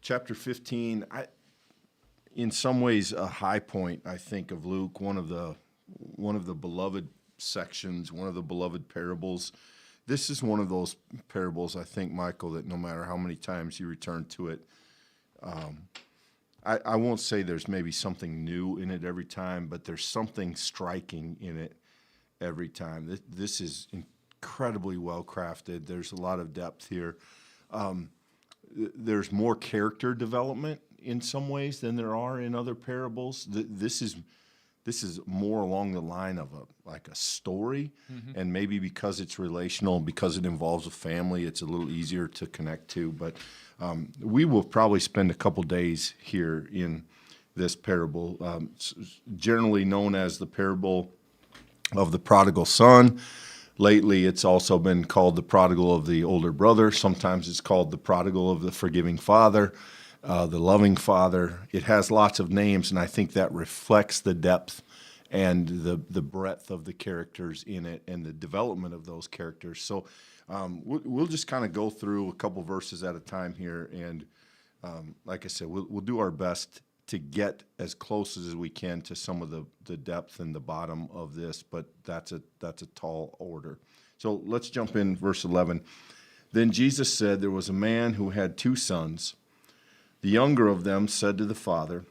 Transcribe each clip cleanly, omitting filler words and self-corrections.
chapter 15, in some ways a high point, I think, of Luke, one of the beloved sections, one of the beloved parables. This is one of those parables, I think, Michael, that no matter how many times you return to it, I won't say there's maybe something new in it every time, but there's something striking in it every time. This is incredibly well crafted. There's a lot of depth here. There's more character development in some ways than there are in other parables. This is more along the line of a story, and maybe because it's relational, because it involves a family, it's a little easier to connect to. But we will probably spend a couple days here in this parable, generally known as the parable of the prodigal son. Lately, it's also been called the prodigal of the older brother. Sometimes it's called the prodigal of the forgiving father, the loving father. It has lots of names, and I think that reflects the depth and the breadth of the characters in it and the development of those characters. So we'll just kind of go through a couple verses at a time here, and like I said, we'll do our best to get as close as we can to some of the depth and the bottom of this, but that's a tall order. So let's jump in verse 11. Then Jesus said, there was a man who had 2 sons. The younger of them said to the father,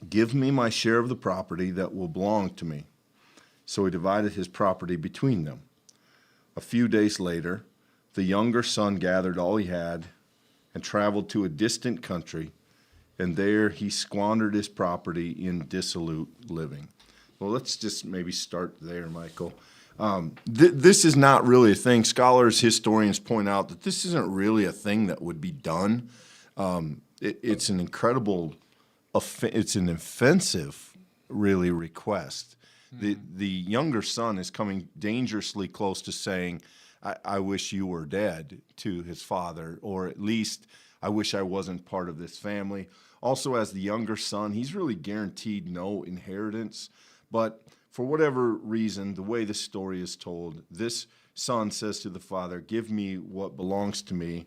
give me my share of the property that will belong to me. So he divided his property between them. A few days later, the younger son gathered all he had and traveled to a distant country, and there he squandered his property in dissolute living. Well, let's just maybe start there, Michael. This is not really a thing. Scholars, historians point out that this isn't really a thing that would be done. It's an incredible, it's an offensive, really, request. The younger son is coming dangerously close to saying, I wish you were dead, to his father, or at least I wish I wasn't part of this family. Also, as the younger son, he's really guaranteed no inheritance. But for whatever reason, the way the story is told, this son says to the father, give me what belongs to me.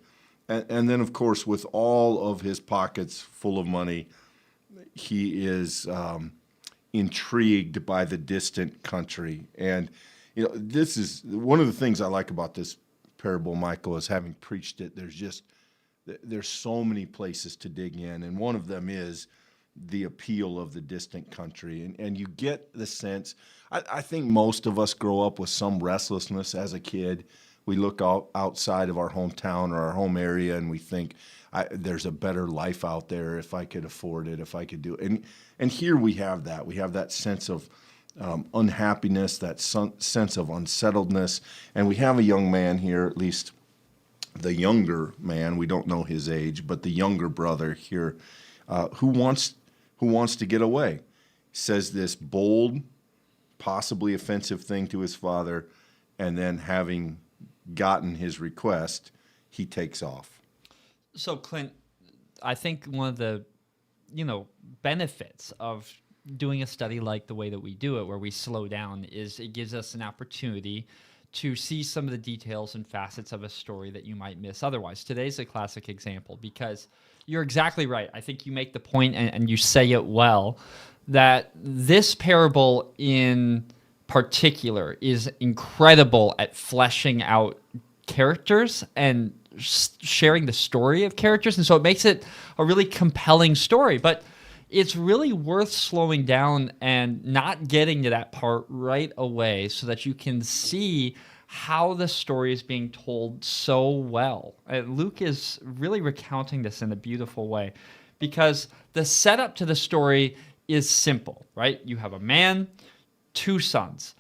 And then, of course, with all of his pockets full of money, he is intrigued by the distant country. And, this is one of the things I like about this parable, Michael, is having preached it. There's so many places to dig in, and one of them is the appeal of the distant country. And you get the sense, I think most of us grow up with some restlessness as a kid. We look outside of our hometown or our home area, and we think, there's a better life out there if I could afford it, if I could do it. And here we have that. We have that sense of unhappiness, that sense of unsettledness. And we have a young man here, at least the younger man, we don't know his age, but the younger brother here, who wants to get away, says this bold, possibly offensive thing to his father, and then having gotten his request, he takes off. So, Clint, I think one of the benefits of doing a study like the way that we do it, where we slow down, is it gives us an opportunity to see some of the details and facets of a story that you might miss otherwise. Today's a classic example because you're exactly right. I think you make the point, and you say it well, that this parable in particular is incredible at fleshing out characters and sharing the story of characters. And so it makes it a really compelling story. But it's really worth slowing down and not getting to that part right away so that you can see how the story is being told so well. Luke is really recounting this in a beautiful way because the setup to the story is simple, right? You have a man, 2 sons,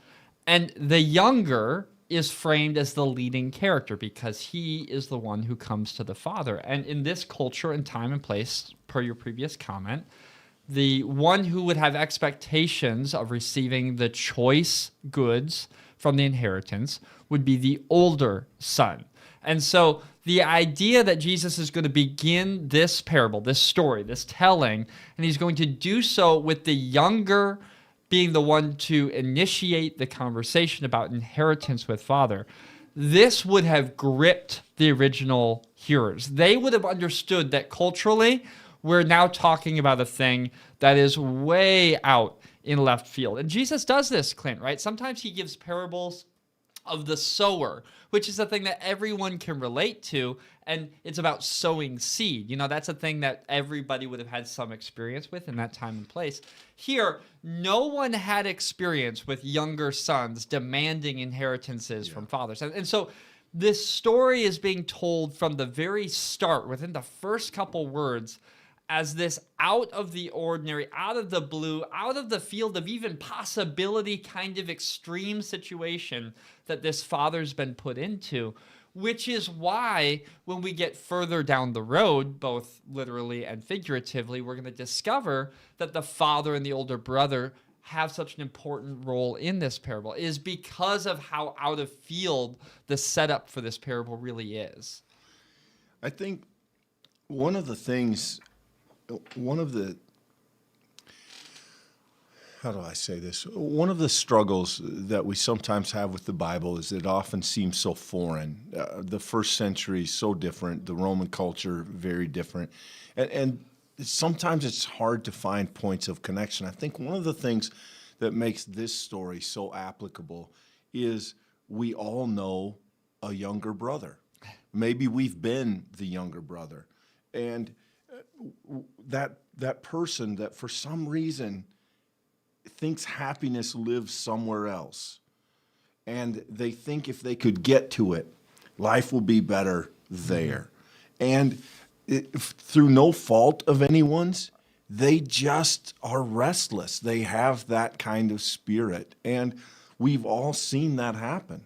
and the younger is framed as the leading character because he is the one who comes to the father. And in this culture and time and place, per your previous comment, the one who would have expectations of receiving the choice goods from the inheritance would be the older son. And so the idea that Jesus is going to begin this parable, this story, this telling, and he's going to do so with the younger being the one to initiate the conversation about inheritance with father, this would have gripped the original hearers. They would have understood that culturally, we're now talking about a thing that is way out in left field. And Jesus does this, Clint, right? Sometimes he gives parables of the sower, which is a thing that everyone can relate to, and it's about sowing seed. You know, that's a thing that everybody would have had some experience with in that time and place. Here, no one had experience with younger sons demanding inheritances from fathers. And so this story is being told from the very start, within the first couple words, as this out of the ordinary, out of the blue, out of the field of even possibility kind of extreme situation that this father's been put into, which is why when we get further down the road, both literally and figuratively, we're going to discover that the father and the older brother have such an important role in this parable, is because of how out of field the setup for this parable really is. I think one of the how do I say this? One of the struggles that we sometimes have with the Bible is it often seems so foreign. The first century is so different. The Roman culture, very different. And sometimes it's hard to find points of connection. I think one of the things that makes this story so applicable is we all know a younger brother. Maybe we've been the younger brother. And that person that for some reason thinks happiness lives somewhere else, and they think if they could get to it, life will be better there. And through no fault of anyone's, they just are restless. They have that kind of spirit, and we've all seen that happen.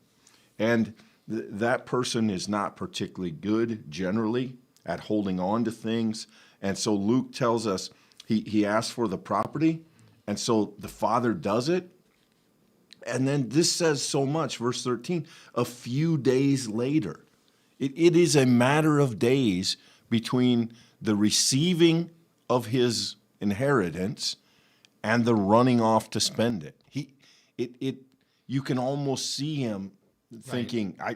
And that person is not particularly good generally at holding on to things. And so Luke tells us he asks for the property, and so the father does it. And then this says so much, verse 13, a few days later. It is a matter of days between the receiving of his inheritance and the running off to spend it. You can almost see him thinking, I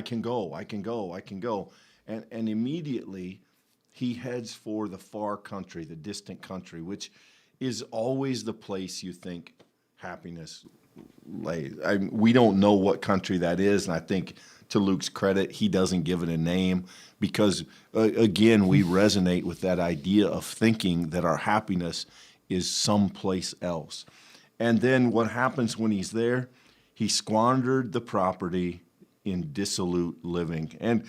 can go. And immediately he heads for the far country, the distant country, which is always the place you think happiness lays. We don't know what country that is, and I think to Luke's credit, he doesn't give it a name because, again, we resonate with that idea of thinking that our happiness is someplace else. And then what happens when he's there? He squandered the property in dissolute living. And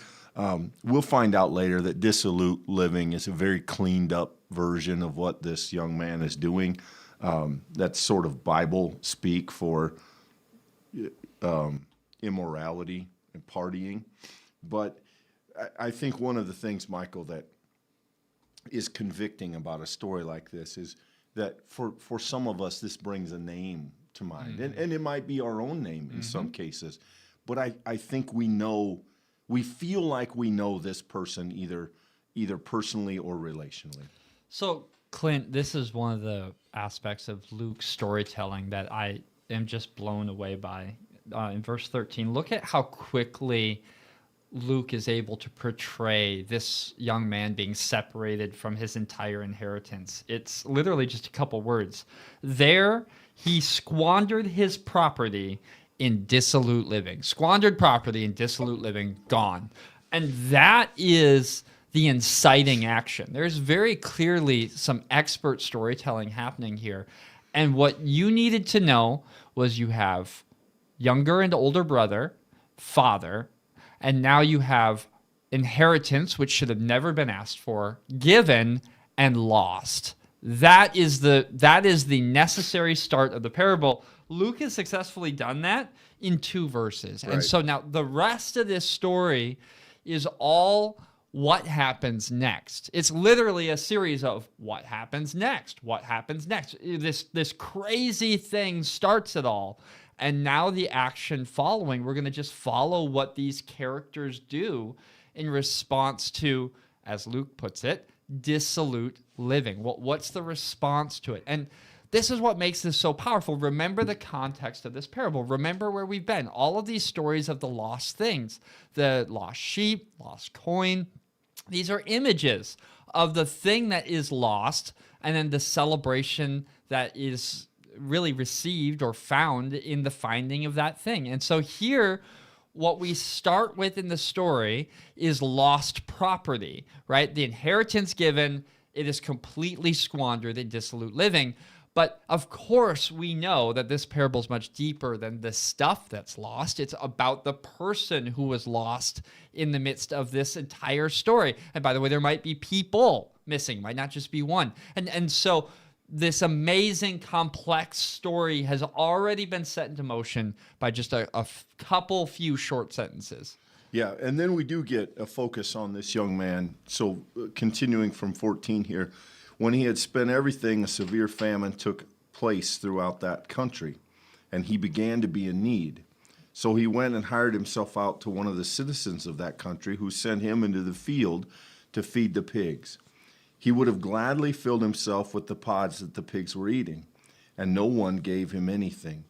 we'll find out later that dissolute living is a very cleaned up version of what this young man is doing. That's sort of Bible speak for immorality and partying. But I think one of the things, Michael, that is convicting about a story like this is that for some of us, this brings a name to mind. Mm-hmm. And it might be our own name in some cases. But I think we feel like we know this person either personally or relationally. So, Clint, this is one of the aspects of Luke's storytelling that I am just blown away by. In verse 13, look at how quickly Luke is able to portray this young man being separated from his entire inheritance. It's literally just a couple words. There, he squandered his property in dissolute living. Squandered property in dissolute living, gone. And that is the inciting action. There's very clearly some expert storytelling happening here. And what you needed to know was you have younger and older brother, father, and now you have inheritance, which should have never been asked for, given, and lost. That is the necessary start of the parable. Luke has successfully done that in 2 verses. Right. And so now the rest of this story is all what happens next. It's literally a series of what happens next, what happens next. This crazy thing starts it all. And now the action following, we're going to just follow what these characters do in response to, as Luke puts it, dissolute living. What's the response to it? And This is what makes this so powerful. Remember the context of this parable. Remember where we've been. All of these stories of the lost things, the lost sheep, lost coin, these are images of the thing that is lost and then the celebration that is really received or found in the finding of that thing. And so here, what we start with in the story is lost property, right? The inheritance given, it is completely squandered in dissolute living. But of course, we know that this parable is much deeper than the stuff that's lost. It's about the person who was lost in the midst of this entire story. And by the way, there might be people missing, might not just be one. And so this amazing, complex story has already been set into motion by just a few short sentences. Yeah, and then we do get a focus on this young man. So continuing from 14 here, when he had spent everything, a severe famine took place throughout that country, and he began to be in need. So he went and hired himself out to one of the citizens of that country, who sent him into the field to feed the pigs. He would have gladly filled himself with the pods that the pigs were eating, and no one gave him anything.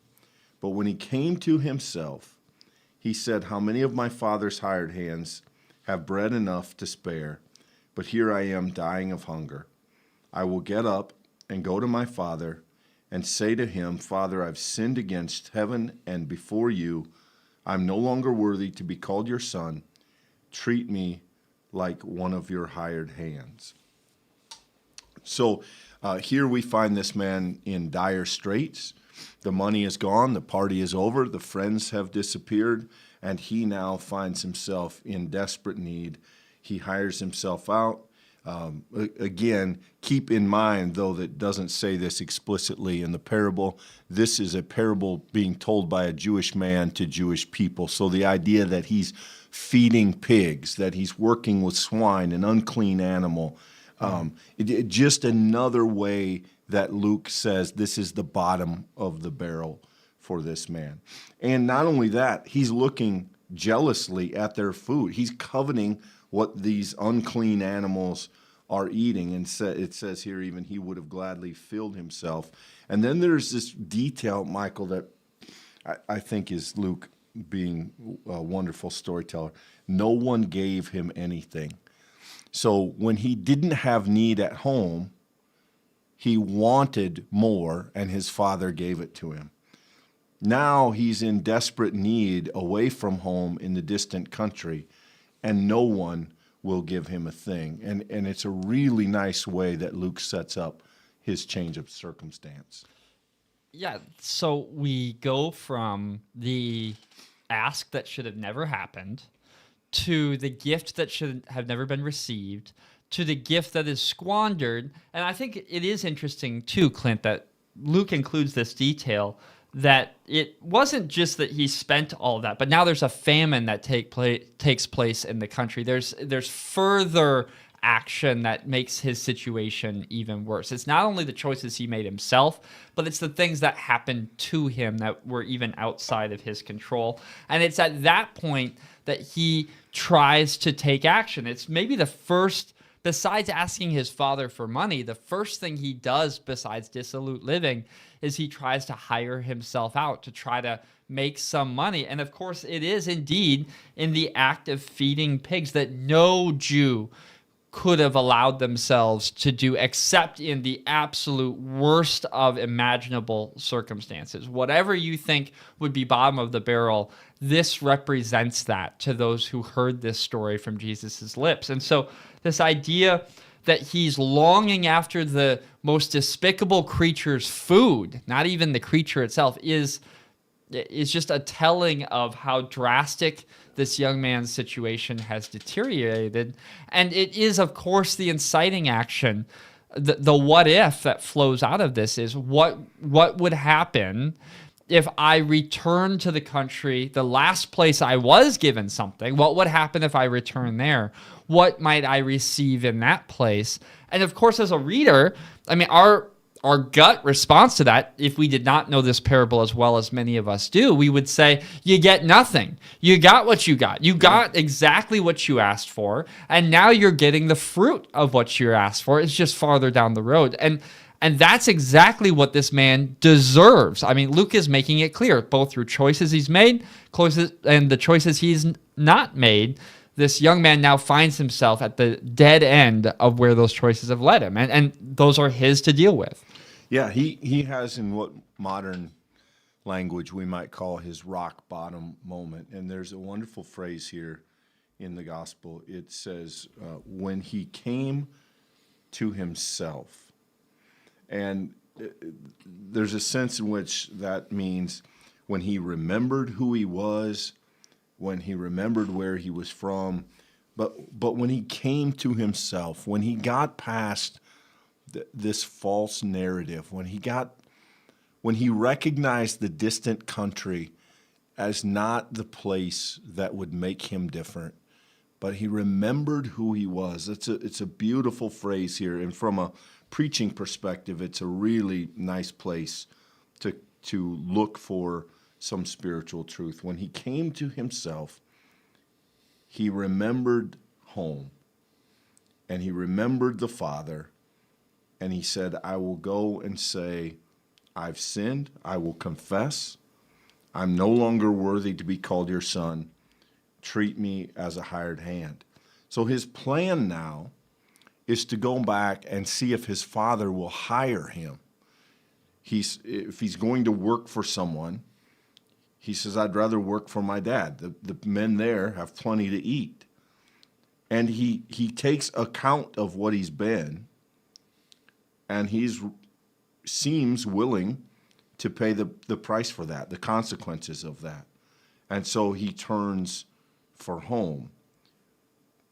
But when he came to himself, he said, "How many of my father's hired hands have bread enough to spare? But here I am dying of hunger. I will get up and go to my father and say to him, 'Father, I've sinned against heaven and before you. I'm no longer worthy to be called your son. Treat me like one of your hired hands.'" So here we find this man in dire straits. The money is gone, the party is over, the friends have disappeared, and he now finds himself in desperate need. He hires himself out. Again, keep in mind, though that doesn't say this explicitly in the parable, this is a parable being told by a Jewish man to Jewish people. So the idea that he's feeding pigs, that he's working with swine, an unclean animal, just another way that Luke says this is the bottom of the barrel for this man. And not only that, he's looking jealously at their food. He's coveting what these unclean animals are eating. And it says here, even he would have gladly filled himself. And then there's this detail, Michael, that I think is Luke being a wonderful storyteller. No one gave him anything. So when he didn't have need at home, he wanted more, and his father gave it to him. Now he's in desperate need away from home in the distant country, and no one will give him a thing. And it's a really nice way that Luke sets up his change of circumstance. Yeah, so we go from the ask that should have never happened to the gift that should have never been received to the gift that is squandered. And I think it is interesting too, Clint, that Luke includes this detail that it wasn't just that he spent all of that, but now there's a famine that takes place in the country. There's further action that makes his situation even worse. It's not only the choices he made himself, but it's the things that happened to him that were even outside of his control. And it's at that point that he tries to take action. It's maybe the first, besides asking his father for money, the first thing he does besides dissolute living is he tries to hire himself out to try to make some money. And of course, it is indeed in the act of feeding pigs that no Jew could have allowed themselves to do except in the absolute worst of imaginable circumstances. Whatever you think would be bottom of the barrel, this represents that to those who heard this story from Jesus's lips. And so this idea that he's longing after the most despicable creature's food, not even the creature itself, is just a telling of how drastic this young man's situation has deteriorated. And it is, of course, the inciting action. The what if that flows out of this is what would happen if I returned to the country, the last place I was given something? What would happen if I return there? What might I receive in that place? And of course, as a reader, I mean, our gut response to that, if we did not know this parable as well as many of us do, we would say, you get nothing. You got what you got. You got exactly what you asked for, and now you're getting the fruit of what you asked for. It's just farther down the road. And And that's exactly what this man deserves. I mean, Luke is making it clear, both through choices he's made, and the choices he's not made. This young man now finds himself at the dead end of where those choices have led him. And those are his to deal with. Yeah, he has in what modern language we might call his rock bottom moment. And there's a wonderful phrase here in the gospel. It says, when he came to himself. And there's a sense in which that means when he remembered who he was, when he remembered where he was from, but when he came to himself, when he got past this false narrative, when he recognized the distant country as not the place that would make him different, but he remembered who he was. It's a beautiful phrase here, and from a preaching perspective, it's a really nice place to look for some spiritual truth. When he came to himself, he remembered home, and he remembered the Father, and he said, I will go and say, I've sinned, I will confess, I'm no longer worthy to be called your son, treat me as a hired hand. So his plan now is to go back and see if his father will hire him. If he's going to work for someone, he says, I'd rather work for my dad. The men there have plenty to eat. And he takes account of what he's been, and seems willing to pay the price for that, the consequences of that. And so he turns for home.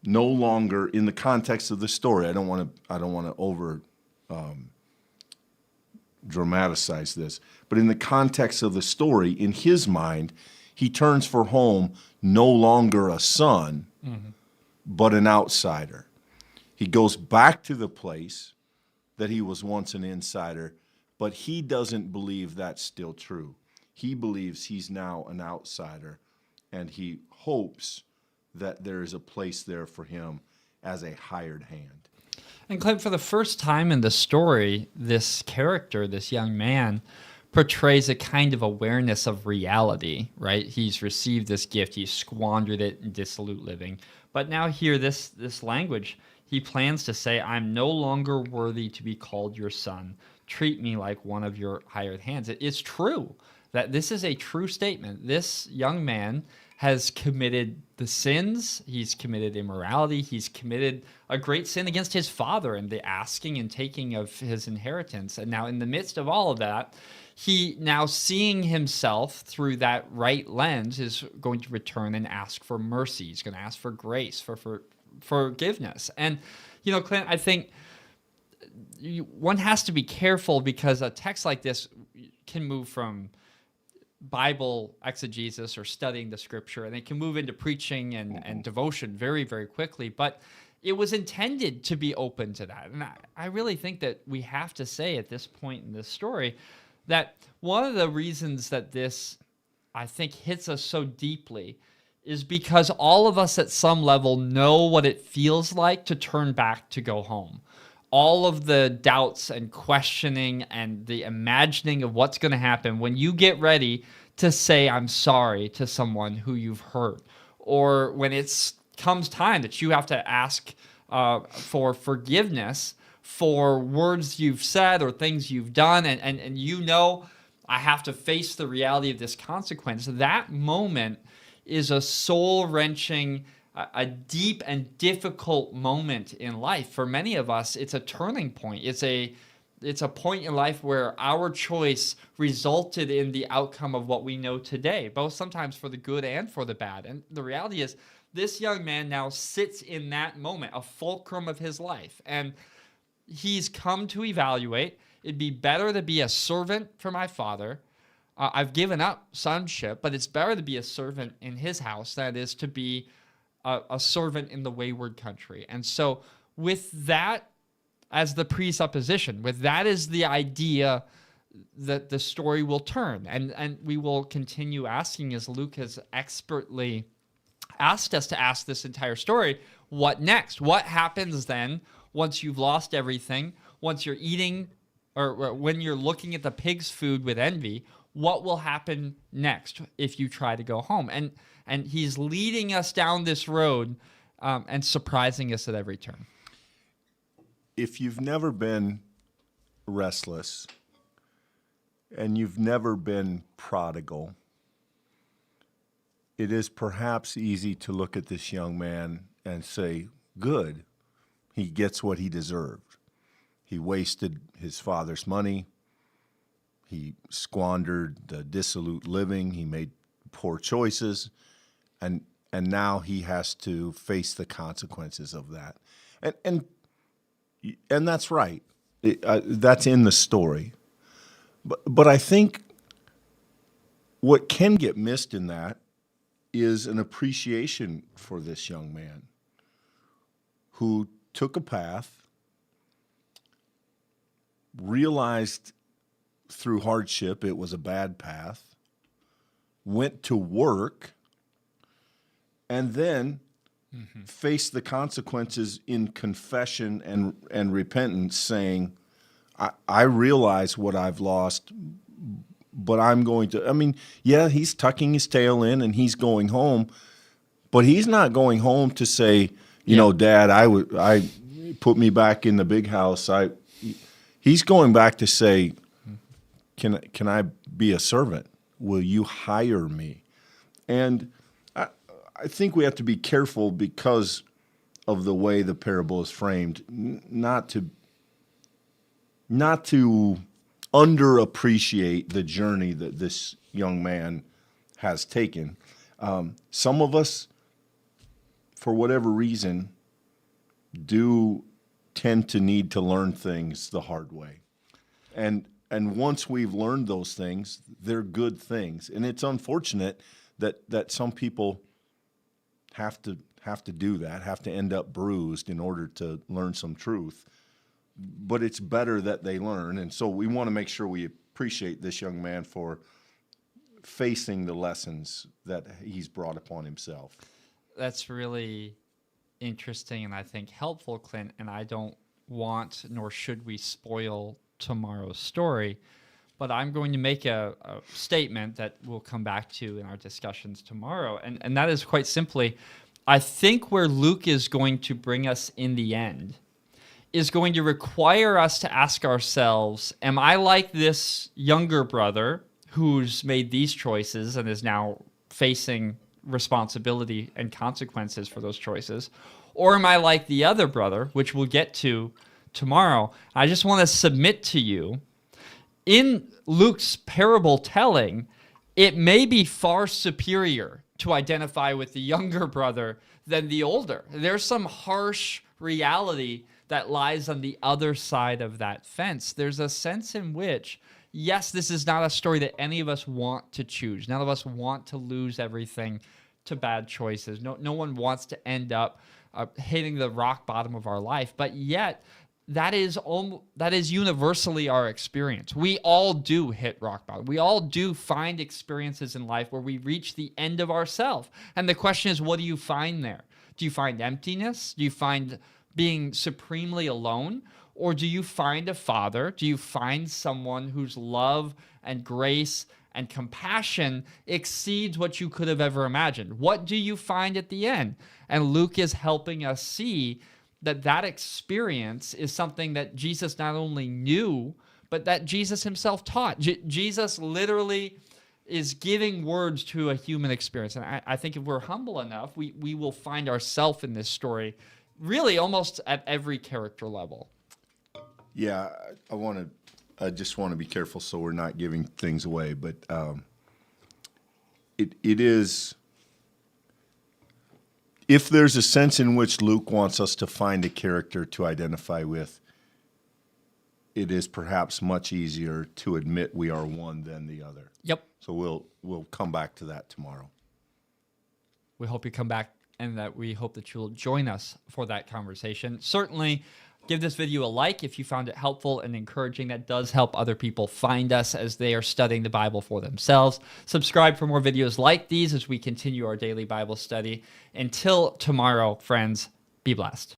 No longer in the context of the story. I don't want to over dramatize this, but in the context of the story, in his mind, he turns for home no longer a son, but an outsider. He goes back to the place that he was once an insider, but he doesn't believe that's still true. He believes he's now an outsider, and he hopes that there is a place there for him as a hired hand. And Clint, for the first time in the story, this character, this young man, portrays a kind of awareness of reality, right? He's received this gift, he's squandered it in dissolute living. But now here, this language, he plans to say, I'm no longer worthy to be called your son. Treat me like one of your hired hands. It is true that this is a true statement. This young man has committed the sins, he's committed immorality, he's committed a great sin against his father and the asking and taking of his inheritance. And now in the midst of all of that, he now seeing himself through that right lens is going to return and ask for mercy. He's going to ask for grace, for forgiveness. And, Clint, I think one has to be careful because a text like this can move from Bible exegesis or studying the scripture, and it can move into preaching and devotion very, very quickly. But it was intended to be open to that. And I really think that we have to say at this point in this story that one of the reasons that this, I think, hits us so deeply is because all of us at some level know what it feels like to turn back to go home. All of the doubts and questioning and the imagining of what's going to happen when you get ready to say I'm sorry to someone who you've hurt, or when it comes time that you have to ask for forgiveness for words you've said or things you've done, and I have to face the reality of this consequence. That moment is a soul-wrenching, a deep and difficult moment in life. For many of us, it's a turning point. It's a point in life where our choice resulted in the outcome of what we know today, both sometimes for the good and for the bad. And the reality is, this young man now sits in that moment, a fulcrum of his life. And he's come to evaluate, it'd be better to be a servant for my father. I've given up sonship, but it's better to be a servant in his house than it is to be a servant in the wayward country. And so with that as the presupposition, with that as the idea that the story will turn, and we will continue asking, as Luke has expertly asked us to ask this entire story, what next? What happens then once you've lost everything, once you're eating or when you're looking at the pig's food with envy, what will happen next if you try to go home? And he's leading us down this road and surprising us at every turn. If you've never been restless and you've never been prodigal, it is perhaps easy to look at this young man and say, good, he gets what he deserved. He wasted his father's money. He squandered the dissolute living. He made poor choices. And now he has to face the consequences of that. And that's right. That's in the story. But I think what can get missed in that is an appreciation for this young man who took a path, realized through hardship it was a bad path, went to work, and then faced the consequences in confession and repentance, saying, I realize what I've lost, but I'm going to, I mean, yeah, he's tucking his tail in and he's going home, but he's not going home to say, you know, Dad, I put me back in the big house. He's going back to say, can I be a servant? Will you hire me? And I think we have to be careful because of the way the parable is framed, not to underappreciate the journey that this young man has taken. Some of us, for whatever reason, do tend to need to learn things the hard way. And once we've learned those things, they're good things. And it's unfortunate that some people have to do that, have to end up bruised in order to learn some truth. But it's better that they learn. And so we want to make sure we appreciate this young man for facing the lessons that he's brought upon himself. That's really interesting and I think helpful, Clint. And I don't want nor should we spoil tomorrow's story, but I'm going to make a statement that we'll come back to in our discussions tomorrow. And that is quite simply, I think where Luke is going to bring us in the end is going to require us to ask ourselves, am I like this younger brother who's made these choices and is now facing responsibility and consequences for those choices? Or am I like the other brother, which we'll get to tomorrow? I just want to submit to you, in Luke's parable telling, it may be far superior to identify with the younger brother than the older. There's some harsh reality that lies on the other side of that fence. There's a sense in which, yes, this is not a story that any of us want to choose. None of us want to lose everything to bad choices. No one wants to end up hitting the rock bottom of our life. But yet, that is universally our experience. We all do hit rock bottom. We all do find experiences in life where we reach the end of ourselves. And the question is, what do you find there? Do you find emptiness? Do you find being supremely alone? Or do you find a father? Do you find someone whose love and grace and compassion exceeds what you could have ever imagined? What do you find at the end? And Luke is helping us see that experience is something that Jesus not only knew, but that Jesus himself taught. Jesus literally is giving words to a human experience. And I think if we're humble enough, we will find ourselves in this story really almost at every character level. Yeah, I just want to be careful so we're not giving things away, but it is, if there's a sense in which Luke wants us to find a character to identify with, it is perhaps much easier to admit we are one than the other. Yep. So we'll come back to that tomorrow. We hope you come back and that we hope that you'll join us for that conversation. Certainly, give this video a like if you found it helpful and encouraging. That does help other people find us as they are studying the Bible for themselves. Subscribe for more videos like these as we continue our daily Bible study. Until tomorrow, friends, be blessed.